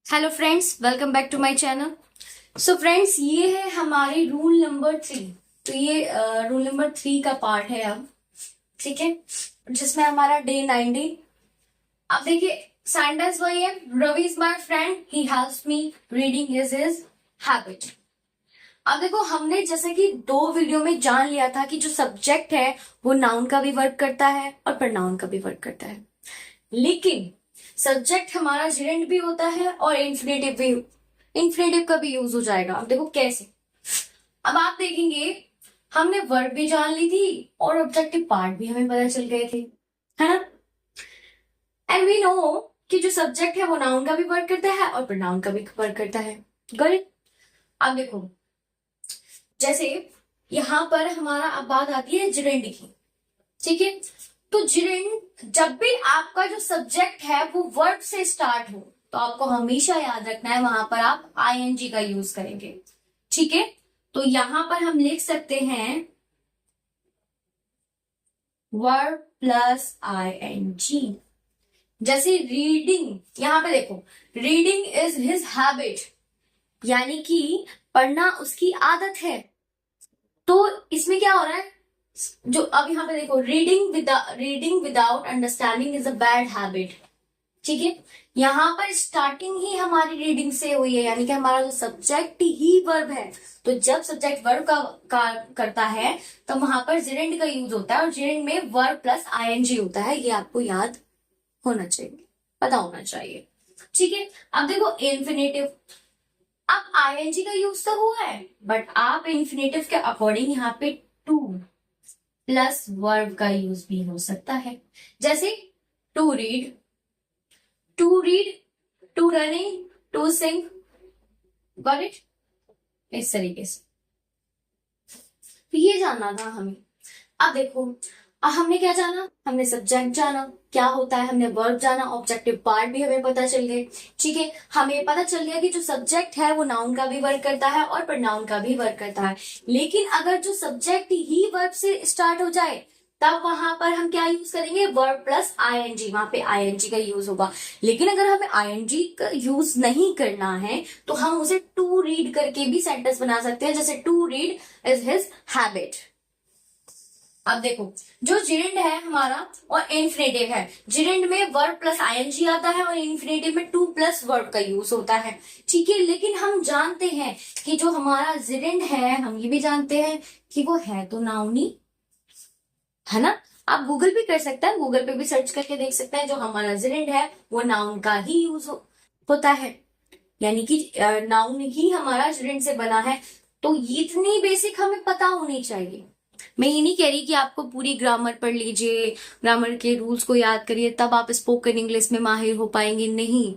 Hello friends, welcome back to my channel. So friends, ये है हमारी रूल नंबर 3। तो ये रूल नंबर 3 का पार्ट है अब। ठीक है, जिसमें हमारा डे 90। अब देखिए, सेंटेंस वही है, Ravi is my friend, he helps me, reading is his habit. अब देखो, हमने जैसे कि 2 वीडियो में जान लिया था कि जो सब्जेक्ट है वो नाउन का भी वर्क करता है और प्रोनाउन का भी वर्क करता है। लेकिन सब्जेक्ट हमारा जिरेंट भी होता है और इन्फिनेटिव भी, इन्फिनेटिव का भी यूज हो जाएगा। अब देखो कैसे। अब आप देखेंगे, हमने वर्ब भी जान ली थी और ऑब्जेक्टिव पार्ट भी हमें पता चल गए थे, है ना। एंड वी नो कि जो सब्जेक्ट है वो नाउन का भी वर्क करता है और प्रोनाउन का भी वर्क करता है। गॉट। अब देखो, जैसे यहां पर हमारा अब बात आती है जिरेंट की। ठीक है, तो जिरेंट जब भी आपका जो सब्जेक्ट है वो वर्ब से स्टार्ट हो तो आपको हमेशा याद रखना है, वहां पर आप आईएनजी का यूज करेंगे। ठीक है, तो यहां पर हम लिख सकते हैं वर्ब प्लस आईएनजी। जैसे रीडिंग, यहां पे देखो, रीडिंग इज हिज हैबिट, यानी कि पढ़ना उसकी आदत है। तो इसमें क्या हो रहा है, जो अब यहाँ पे देखो, reading without understanding is a bad habit. ठीक है, यहाँ पर स्टार्टिंग ही हमारी रीडिंग से हुई है, यानी कि हमारा जो सब्जेक्ट ही वर्ब है। तो जब सब्जेक्ट वर्ब का करता है तो वहां पर जिरेंड का यूज होता है और जिरेंड में वर्ब प्लस आईएनजी होता है। ये आपको याद होना चाहिए, पता होना चाहिए। ठीक है, अब देखो इन्फिनेटिव। अब आईएनजी का यूज तो हुआ है, बट आप इन्फिनेटिव के अकॉर्डिंग यहाँ पे टू प्लस वर्ब का यूज भी हो सकता है। जैसे to read, to read, to running, to sing. Got it. इस तरीके से तो ये जानना था हमें। अब देखो, अब हमने क्या जाना, हमने सब्जेक्ट जाना क्या होता है, हमने वर्ब जाना, ऑब्जेक्टिव पार्ट भी हमें पता चल गए। ठीक है, हमें पता चल गया कि जो सब्जेक्ट है वो नाउन का भी वर्क करता है और प्रोनाउन का भी वर्क करता है। लेकिन अगर जो सब्जेक्ट ही वर्ब से स्टार्ट हो जाए तब वहां पर हम क्या यूज करेंगे, वर्ब प्लस आईएनजी, वहां पे आईएनजी का यूज होगा। लेकिन अगर हमें आईएनजी का यूज नहीं करना है तो हम उसे टू रीड करके भी सेंटेंस बना सकते हैं। जैसे to read is his habit. अब देखो, जो जिरेंड है हमारा और इन्फिनेटिव है, जिरेंड में वर्ब प्लस आईएनजी आता है और इन्फिनेटिव में टू प्लस वर्ब का यूज होता है। ठीक है, लेकिन हम जानते हैं कि जो हमारा जिरेंड है, हम ये भी जानते हैं कि वो है तो नाउनी, है ना। आप गूगल भी कर सकते हैं, गूगल पे भी सर्च करके देख सकते हैं, जो हमारा जिरेंड है वो नाउन का ही यूज होता है, यानी कि नाउन ही हमारा जिरेंड से बना है। तो इतनी बेसिक हमें पता होनी चाहिए। मैं ये नहीं कह रही कि आपको पूरी ग्रामर पढ़ लीजिए, ग्रामर के रूल्स को याद करिए तब आप स्पोकन इंग्लिश में माहिर हो पाएंगे, नहीं।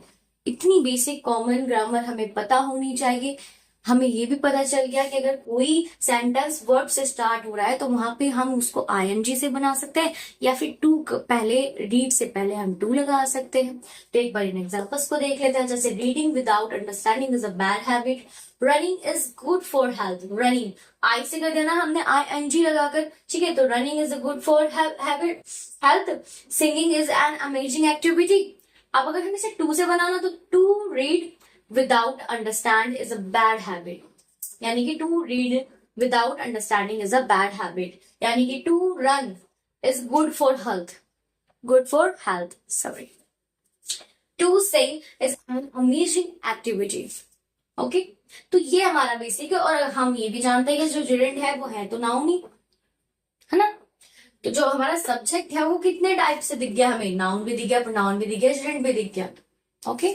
इतनी बेसिक कॉमन ग्रामर हमें पता होनी चाहिए। हमें ये भी पता चल गया कि अगर कोई सेंटेंस वर्ब से स्टार्ट हो रहा है तो वहां पे हम उसको आईएनजी से बना सकते हैं या फिर टू पहले, रीड से पहले हम टू लगा सकते हैं। तो एक बार इन एग्जांपल्स को देख लेते हैं। जैसे reading without understanding is a bad habit, running is good for health. Running आई से कर देना हमने आईएनजी लगाकर। ठीक है, तो running is a good for habit health. Singing is an amazing activity. अब अगर हमें इसे टू से बनाना तो to read without understand is a bad habit, यानी कि to read without understanding is a bad habit, यानी कि to run is good for health, good for health, sorry. To sing is an amazing activity. Okay, तो ये हमारा basic है। और हम ये भी जानते हैं कि जो जिरेंट है वो है तो नाउन ही, है ना। तो जो हमारा सब्जेक्ट है वो कितने टाइप से दिख गया हमें, नाउन भी दिख गया, प्रोनाउन भी दिख गया, जिरेंट भी दिख गया। ओके,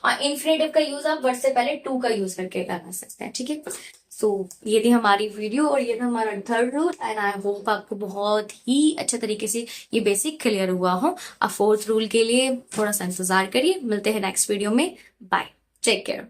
और इन्फिनेटिव का यूज आप वर्ड से पहले टू का यूज करके करना सकते हैं। ठीक है, सो ये थी हमारी वीडियो और ये था हमारा third rule. And I hope आपको बहुत ही अच्छे तरीके से ये बेसिक क्लियर हुआ हो। अब फोर्थ रूल के लिए थोड़ा सा इंतजार करिए, मिलते हैं नेक्स्ट वीडियो में। Bye, take care.